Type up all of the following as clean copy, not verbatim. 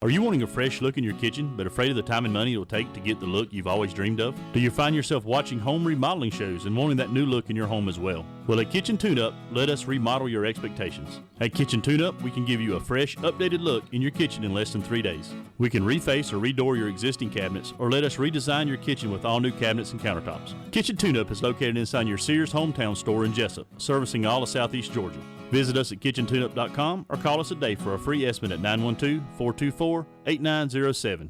Are you wanting a fresh look in your kitchen, but afraid of the time and money it will take to get the look you've always dreamed of? Do you find yourself watching home remodeling shows and wanting that new look in your home as well? Well, at Kitchen Tune-Up, let us remodel your expectations. At Kitchen Tune-Up, we can give you a fresh, updated look in your kitchen in less than 3 days. We can reface or redoor your existing cabinets, or let us redesign your kitchen with all new cabinets and countertops. Kitchen Tune-Up is located inside your Sears hometown store in Jesup, servicing all of Southeast Georgia. Visit us at kitchentuneup.com or call us today for a free estimate at 912-424-8907.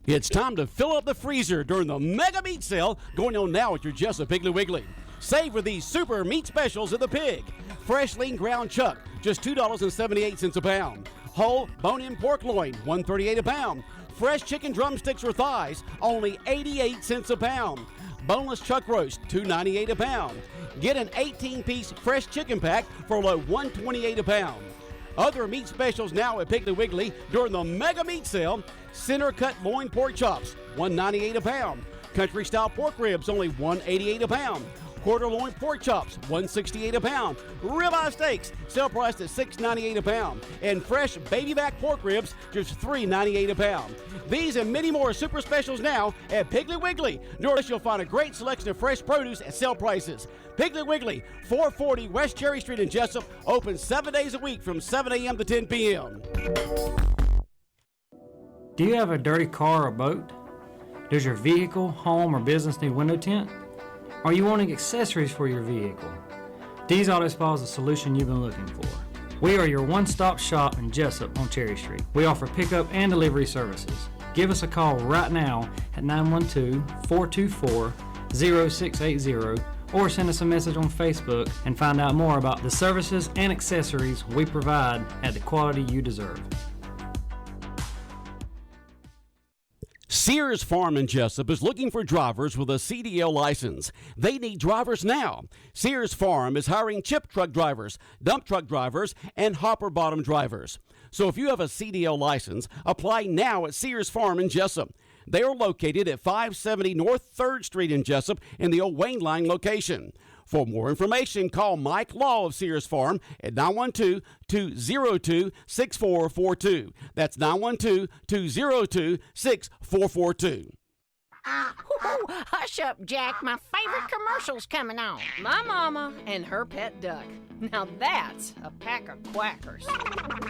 It's time to fill up the freezer during the Mega Meat Sale going on now at your Jesup Piggly Wiggly. Save with these super meat specials at the Pig. Fresh lean ground chuck, just $2.78 a pound. Whole bone-in pork loin, $1.38 a pound. Fresh chicken drumsticks or thighs, only 88 cents a pound. Boneless chuck roast, $2.98 a pound. Get an 18-piece fresh chicken pack for low $1.28 a pound. Other meat specials now at Piggly Wiggly during the Mega Meat Sale. Center cut loin pork chops, $1.98 a pound. Country style pork ribs, only $1.88 a pound. Quarter loin pork chops, $1.68 a pound. Ribeye steaks, sale priced at $6.98 a pound. And fresh baby back pork ribs, just $3.98 a pound. These and many more super specials now at Piggly Wiggly. Notice you'll find a great selection of fresh produce at sale prices. Piggly Wiggly, 440 West Cherry Street in Jesup, open 7 days a week from 7 a.m. to 10 p.m. Do you have a dirty car or boat? Does your vehicle, home, or business need window tint? Are you wanting accessories for your vehicle? D's Auto Spa is the solution you've been looking for. We are your one-stop shop in Jesup on Cherry Street. We offer pickup and delivery services. Give us a call right now at 912-424-0680 or send us a message on Facebook and find out more about the services and accessories we provide at the quality you deserve. Sears Farm in Jesup is looking for drivers with a CDL license. They need drivers now. Sears Farm is hiring chip truck drivers, dump truck drivers, and hopper bottom drivers. So if you have a CDL license, apply now at Sears Farm in Jesup. They are located at 570 North 3rd Street in Jesup in the old Wayne Line location. For more information, call Mike Law of Sears Farm at 912-202-6442. That's 912-202-6442. Hush up, Jack. My favorite commercial's coming on. My mama and her pet duck. Now that's a pack of quackers.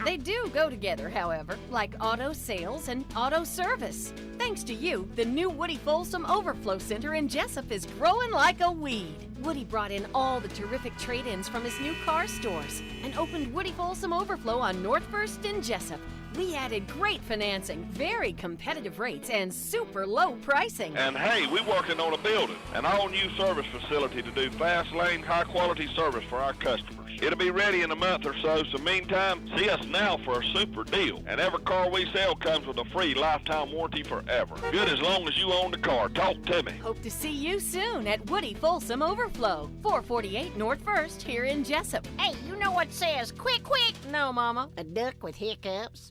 They do go together, however, like auto sales and auto service. Thanks to you, the new Woody Folsom Overflow Center in Jesup is growing like a weed. Woody brought in all the terrific trade-ins from his new car stores and opened Woody Folsom Overflow on North 1st in Jesup. We added great financing, very competitive rates, and super low pricing. And hey, we're working on a building, an all-new service facility to do fast lane, high-quality service for our customers. It'll be ready in a month or so, so meantime, see us now for a super deal. And every car we sell comes with a free lifetime warranty forever. Good as long as you own the car. Talk to me. Hope to see you soon at Woody Folsom Overflow, 448 North 1st here in Jesup. Hey, you know what says quick, quick? No, Mama. A duck with hiccups.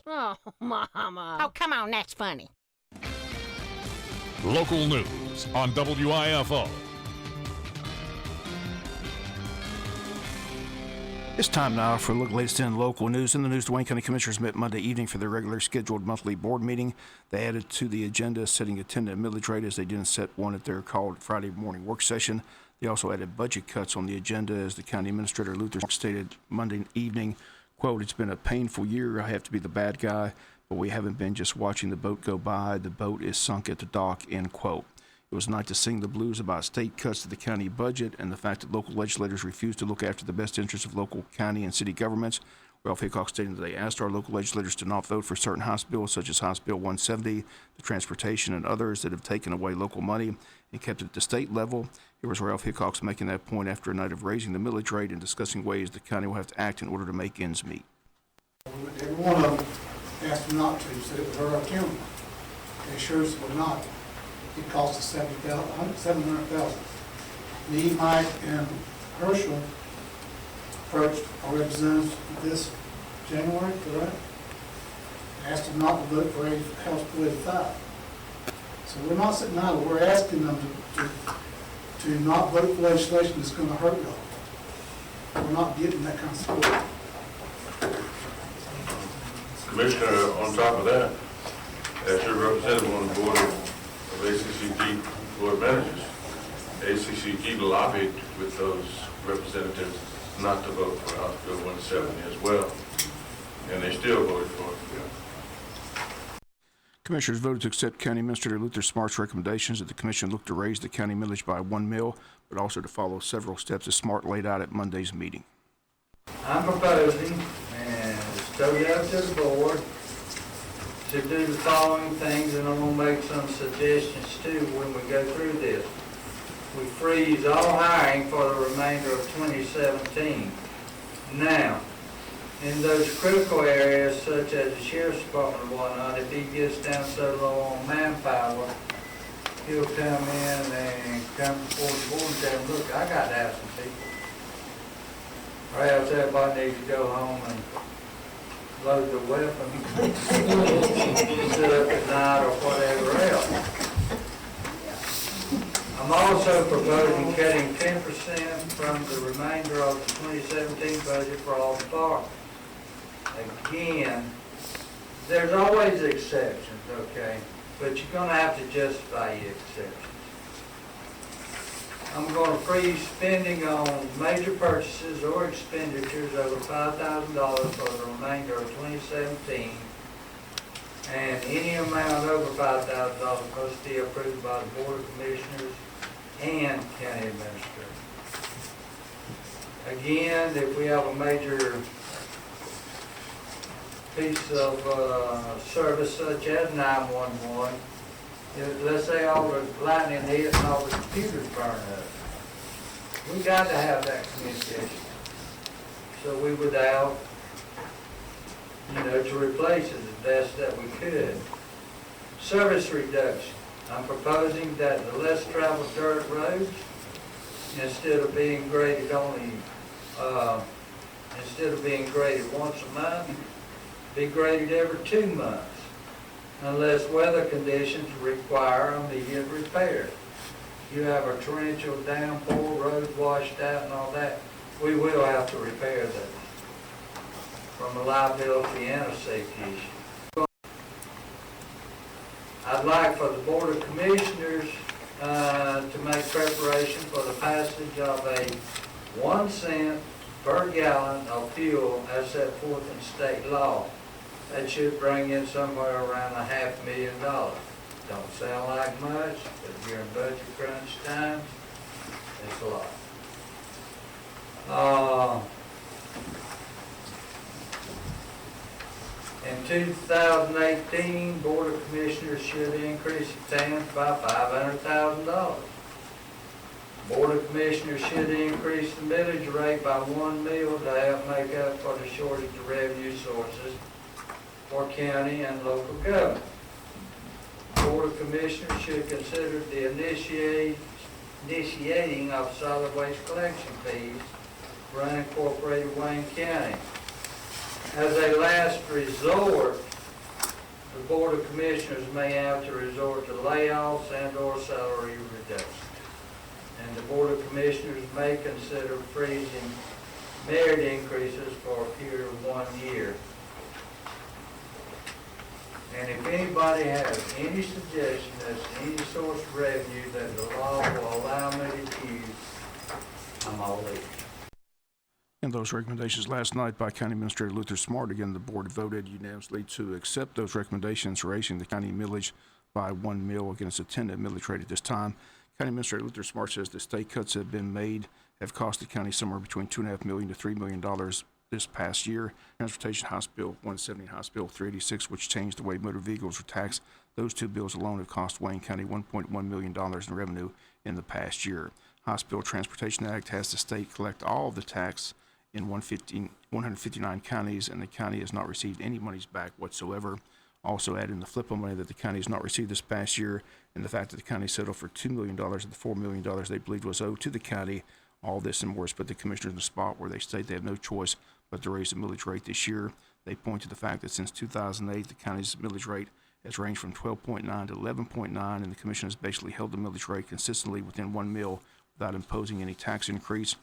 Oh, Mama. Oh, come on, that's funny. Local news on WIFO. It's time now for a look at the latest in local news. In the news, the Wayne County Commissioners met Monday evening for their regular scheduled monthly board meeting. They added to the agenda setting a 10-cent millage rate as they didn't set one at their called Friday morning work session. They also added budget cuts on the agenda as the county administrator Luther stated Monday evening, quote, "It's been a painful year. I have to be the bad guy, but we haven't been just watching the boat go by. The boat is sunk at the dock," end quote. It was nice to sing the blues about state cuts to the county budget and the fact that local legislators refuse to look after the best interests of local county and city governments. Ralph Hickok stated that they asked our local legislators to not vote for certain House bills such as House Bill 170, the transportation, and others that have taken away local money and kept it at the state level. Here was Ralph Hickok making that point after a night of raising the millage rate and discussing ways the county will have to act in order to make ends meet. Every one of them asked them not to, said it would hurt our county. They assured us it would not. It cost us $700,000. Me, Mike, and Herschel approached our representatives this January, correct? Asked them not to vote for House Bill 85. So we're not sitting idle. We're asking them to not vote for legislation that's going to hurt y'all. We're not getting that kind of support. Commissioner, on top of that, as your representative on the board of ACCG Board of Managers, ACCG lobbied with those representatives not to vote for House Bill 170 as well, and they still voted for it. Commissioners voted to accept County Administrator Luther Smart's recommendations that the Commission look to raise the county millage by 1 mil, but also to follow several steps as Smart laid out at Monday's meeting. I'm proposing, and it's totally up to the board, to do the following things, and I'm going to make some suggestions too when we go through this. We freeze all hiring for the remainder of 2017. Now, in those critical areas such as the Sheriff's Department and whatnot, if he gets down so low on manpower, he'll come in and come before the board and say, look, I got to have some people. Or else everybody needs to go home and load the weapon, sit up at night or whatever else. I'm also proposing cutting 10% from the remainder of the 2017 budget for all departments. Again, there's always exceptions, okay? But you're going to have to justify your exceptions. I'm going to freeze spending on major purchases or expenditures over $5,000 for the remainder of 2017, and any amount over $5,000 must be approved by the Board of Commissioners and County Administrator. Again, if we have a major piece of service such as 911, let's say all the lightning hit and all the computers burn up, we got to have that communication. So we would have, to replace it as best that we could. Service reduction. I'm proposing that the less traveled dirt roads, instead of being graded once a month, be graded every 2 months, unless weather conditions require immediate repair. You have a torrential downpour, road washed out and all that, we will have to repair those from a liability and a safety issue. I'd like for the Board of Commissioners to make preparation for the passage of a 1 cent per gallon of fuel as set forth in state law. That should bring in somewhere around $500,000. Don't sound like much, but during budget crunch times, it's a lot. In 2018, Board of Commissioners should increase the TANs by $500,000. Board of Commissioners should increase the millage rate by 1 mil to help make up for the shortage of revenue sources for county and local government. Board of Commissioners should consider the initiating of solid waste collection fees for unincorporated Wayne County. As a last resort, the Board of Commissioners may have to resort to layoffs and/or salary reductions. And the Board of Commissioners may consider freezing merit increases for a period of 1 year. And if anybody has any suggestion as to any source of revenue that the law will allow me to use, I'm all ears. And those recommendations last night by County Administrator Luther Smart, again, the board voted unanimously to accept those recommendations, raising the county millage by 1 mil against a 10 millage rate at this time. County Administrator Luther Smart says the state cuts that have been made have cost the county somewhere between $2.5 million to $3 million this past year. Transportation House Bill 170 and House Bill 386, which changed the way motor vehicles are taxed. Those two bills alone have cost Wayne County $1.1 million in revenue in the past year. House Bill Transportation Act has the state collect all of the tax in 159 counties, and the county has not received any monies back whatsoever. Also add in the flip money that the county has not received this past year, and the fact that the county settled for $2 million of the $4 million they believed was owed to the county. All this and more has put the commissioners in a spot where they state they have no choice but to raise the millage rate this year. They point to the fact that since 2008, the county's millage rate has ranged from 12.9 to 11.9, and the commission has basically held the millage rate consistently within 1 mil without imposing any tax increase.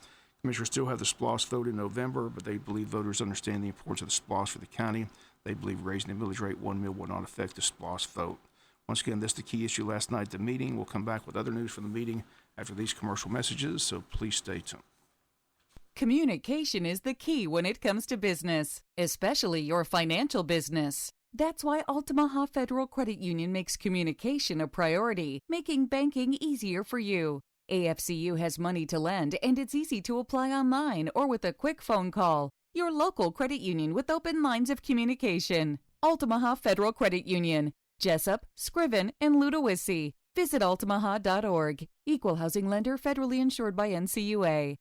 Commissioners still have the SPLOST vote in November, but they believe voters understand the importance of the SPLOST for the county. They believe raising the millage rate 1 mil will not affect the SPLOST vote. Once again, this is the key issue last night at the meeting. We'll come back with other news from the meeting after these commercial messages, so please stay tuned. Communication is the key when it comes to business, especially your financial business. That's why Altamaha Federal Credit Union makes communication a priority, making banking easier for you. AFCU has money to lend, and it's easy to apply online or with a quick phone call. Your local credit union with open lines of communication. Altamaha Federal Credit Union, Jesup, Scriven, and Ludowici. Visit altamaha.org. Equal housing lender, federally insured by NCUA.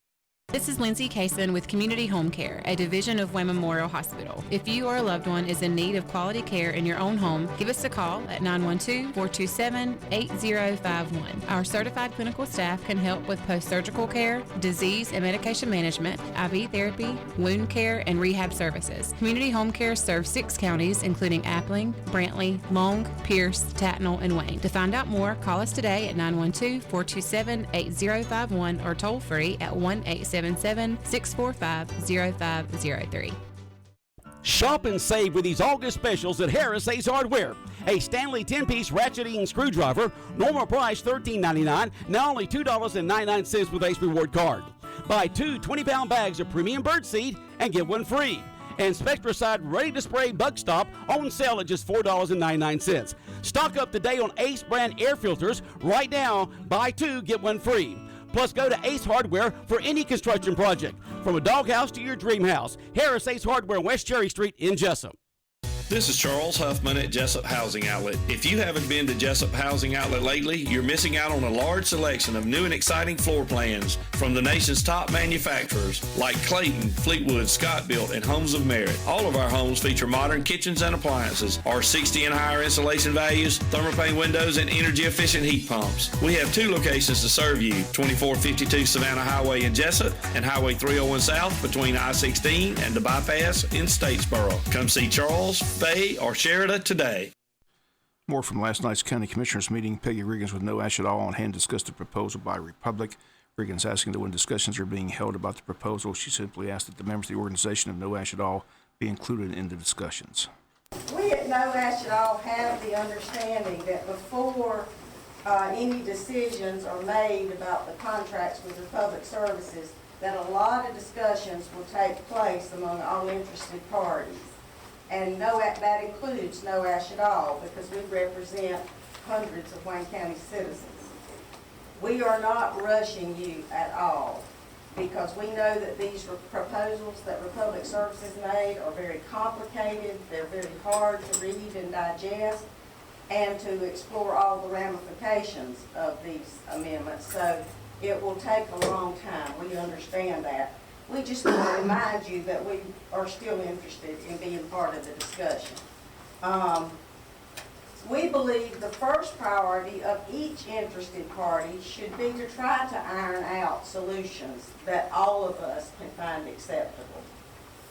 This is Lindsay Kaysen with Community Home Care, a division of Wayne Memorial Hospital. If you or a loved one is in need of quality care in your own home, give us a call at 912-427-8051. Our certified clinical staff can help with post-surgical care, disease and medication management, IV therapy, wound care, and rehab services. Community Home Care serves 6 counties, including Appling, Brantley, Long, Pierce, Tatnall, and Wayne. To find out more, call us today at 912-427-8051 or toll free at 1-877-645-0503. Shop and save with these August specials at Harris Ace Hardware. A Stanley 10-piece ratcheting screwdriver, normal price $13.99, now only $2.99 with Ace Reward Card. Buy 2 20-pound bags of premium birdseed and get one free. And Spectracide ready-to-spray bug stop on sale at just $4.99. Stock up today on Ace brand air filters. Right now, buy 2, get one free. Plus, go to Ace Hardware for any construction project. From a doghouse to your dream house. Harris Ace Hardware, West Cherry Street in Jesup. This is Charles Huffman at Jesup Housing Outlet. If you haven't been to Jesup Housing Outlet lately, you're missing out on a large selection of new and exciting floor plans from the nation's top manufacturers like Clayton, Fleetwood, Scott Built, and Homes of Merit. All of our homes feature modern kitchens and appliances, R60 and higher insulation values, thermopane windows, and energy-efficient heat pumps. We have 2 locations to serve you, 2452 Savannah Highway in Jesup and Highway 301 South between I-16 and the bypass in Statesboro. Come see Charles, Faye, or Sheridan today. More from last night's County Commissioners meeting. Peggy Riggins, with no ash at all on hand, discussed the proposal by Republic. Riggins asking that when discussions are being held about the proposal, she simply asked that the members of the organization of No Ash at All be included in the discussions. We at No Ash at All have the understanding that before any decisions are made about the contracts with Republic Services, that a lot of discussions will take place among all interested parties. And that includes No Ash at All, because we represent hundreds of Wayne County citizens. We are not rushing you at all, because we know that these proposals that Republic Services made are very complicated, they're very hard to read and digest, and to explore all the ramifications of these amendments. So it will take a long time. We understand that. We just want to remind you that we are still interested in being part of the discussion. We believe the first priority of each interested party should be to try to iron out solutions that all of us can find acceptable.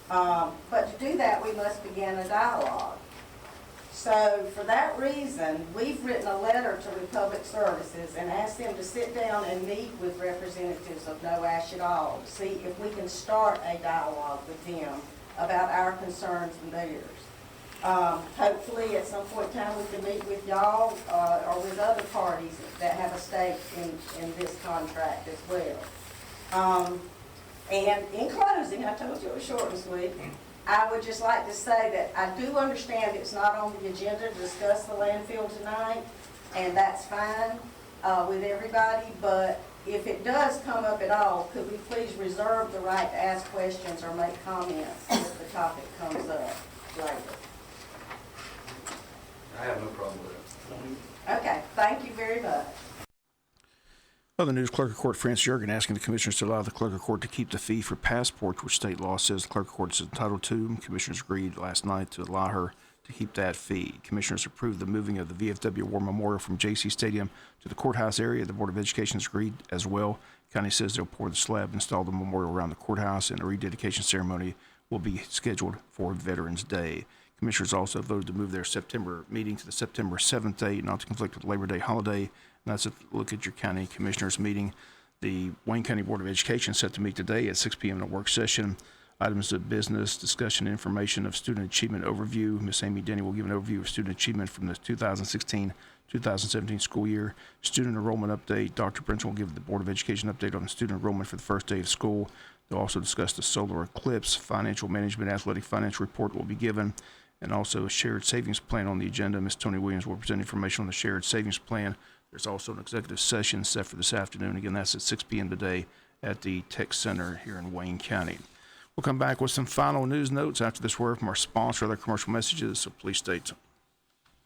But to do that, we must begin a dialogue. So for that reason, we've written a letter to Republic Services and asked them to sit down and meet with representatives of No Ash at All to see if we can start a dialogue with them about our concerns and theirs. Hopefully at some point in time we can meet with y'all or with other parties that have a stake in this contract as well. And in closing, I told you it was short and sweet, I would just like to say that I do understand it's not on the agenda to discuss the landfill tonight, and that's fine with everybody, but if it does come up at all, could we please reserve the right to ask questions or make comments if the topic comes up later? I have no problem with it. Okay, thank you very much. Other news, Clerk of Court France Juergen asking the Commissioners to allow the Clerk of Court to keep the fee for passports, which state law says the Clerk of Court is entitled to. Commissioners agreed last night to allow her to keep that fee. Commissioners approved the moving of the VFW War Memorial from J.C. Stadium to the courthouse area. The Board of Education has agreed as well. County says they'll pour the slab, install the memorial around the courthouse, and a rededication ceremony will be scheduled for Veterans Day. Commissioners also voted to move their September meeting to the September 7th date, not to conflict with Labor Day holiday. And that's a look at your county commissioners meeting. The Wayne County Board of Education is set to meet today at 6 p.m. in a work session Items of business, discussion and information of student achievement overview. Ms. Amy Denny will give an overview of student achievement from the 2016-2017 school year. Student enrollment update. Dr. Prince will give the Board of Education update on student enrollment for the first day of school. They'll also discuss the solar eclipse. Financial management athletic financial report will be given, and also a shared savings plan on the agenda. Ms. Tony Williams will present information on the shared savings plan. There's also an executive session set for this afternoon. Again, that's at 6 p.m. today at the Tech Center here in Wayne County. We'll come back with some final news notes after this word from our sponsor, other commercial messages, so please stay tuned.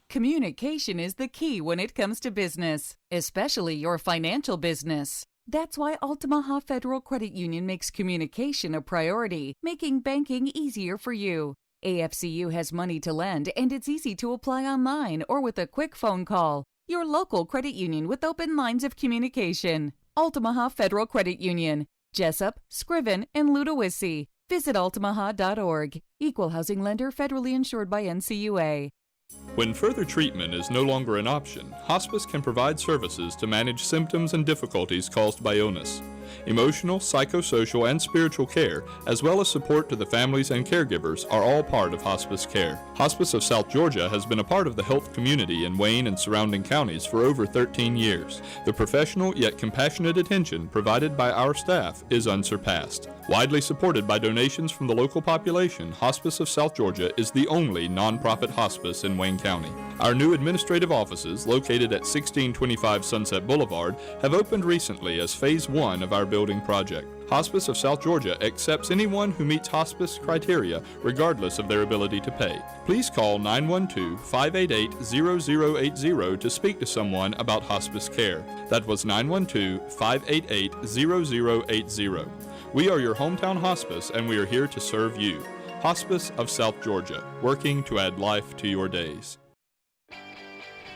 Communication is the key when it comes to business, especially your financial business. That's why Altamaha Federal Credit Union makes communication a priority, making banking easier for you. AFCU has money to lend, and it's easy to apply online or with a quick phone call. Your local credit union with open lines of communication. Altamaha Federal Credit Union, Jesup, Scriven, and Ludowici. Visit altamaha.org. Equal housing lender, federally insured by NCUA. When further treatment is no longer an option, hospice can provide services to manage symptoms and difficulties caused by illness. Emotional, psychosocial, and spiritual care, as well as support to the families and caregivers, are all part of hospice care. Hospice of South Georgia has been a part of the health community in Wayne and surrounding counties for over 13 years. The professional yet compassionate attention provided by our staff is unsurpassed. Widely supported by donations from the local population, Hospice of South Georgia is the only nonprofit hospice in Wayne County. Our new administrative offices, located at 1625 Sunset Boulevard, have opened recently as Phase 1 of our building project. Hospice of South Georgia accepts anyone who meets hospice criteria, regardless of their ability to pay. Please call 912-588-0080 to speak to someone about hospice care. That was 912-588-0080. We are your hometown hospice, and we are here to serve you. Hospice of South Georgia, working to add life to your days.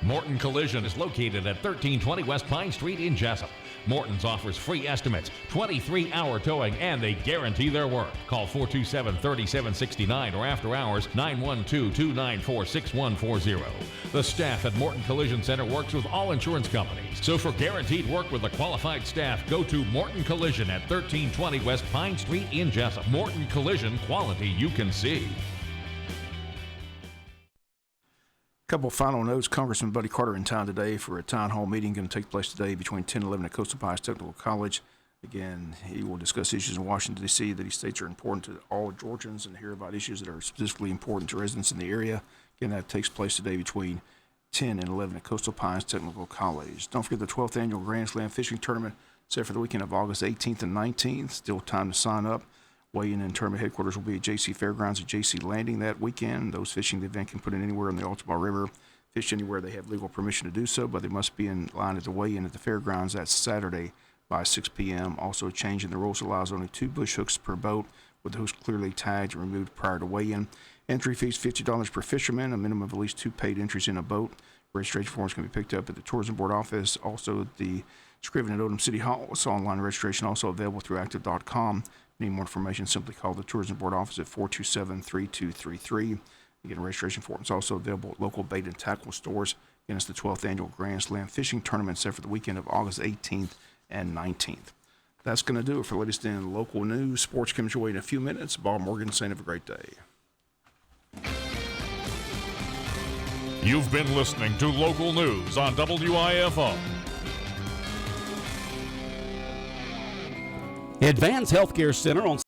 Morton Collision is located at 1320 West Pine Street in Jesup. Morton's offers free estimates, 23-hour towing, and they guarantee their work. Call 427-3769 or after hours 912-294-6140. The staff at Morton Collision Center works with all insurance companies. So for guaranteed work with a qualified staff, go to Morton Collision at 1320 West Pine Street in Jesup. Morton Collision, quality you can see. Couple final notes. Congressman Buddy Carter in town today for a town hall meeting going to take place today between 10 and 11 at Coastal Pines Technical College. Again, he will discuss issues in Washington, D.C. that he states are important to all Georgians and hear about issues that are specifically important to residents in the area. Again, that takes place today between 10 and 11 at Coastal Pines Technical College. Don't forget the 12th Annual Grand Slam Fishing Tournament set for the weekend of August 18th and 19th. Still time to sign up. Weigh-in and tournament headquarters will be at J.C. Fairgrounds at J.C. Landing that weekend. Those fishing the event can put in anywhere on the Altamaha River. Fish anywhere they have legal permission to do so, but they must be in line at the weigh-in at the fairgrounds. That's Saturday by 6 p.m. Also, a change in the rules allows only 2 bush hooks per boat, with the hooks clearly tagged and removed prior to weigh-in. Entry fees $50 per fisherman, a minimum of at least 2 paid entries in a boat. Registration forms can be picked up at the Tourism Board office, also at the Scriven and Odom City Hall. It's online registration also available through active.com. Need more information, simply call the Tourism Board office at 427-3233. Again, registration forms also available at local bait and tackle stores. Again, it's the 12th Annual Grand Slam Fishing Tournament set for the weekend of August 18th and 19th. That's going to do it for latest in local news. Sports comes your way in a few minutes. Bob Morgan saying have a great day. You've been listening to local news on WIFO. Advanced Healthcare Center on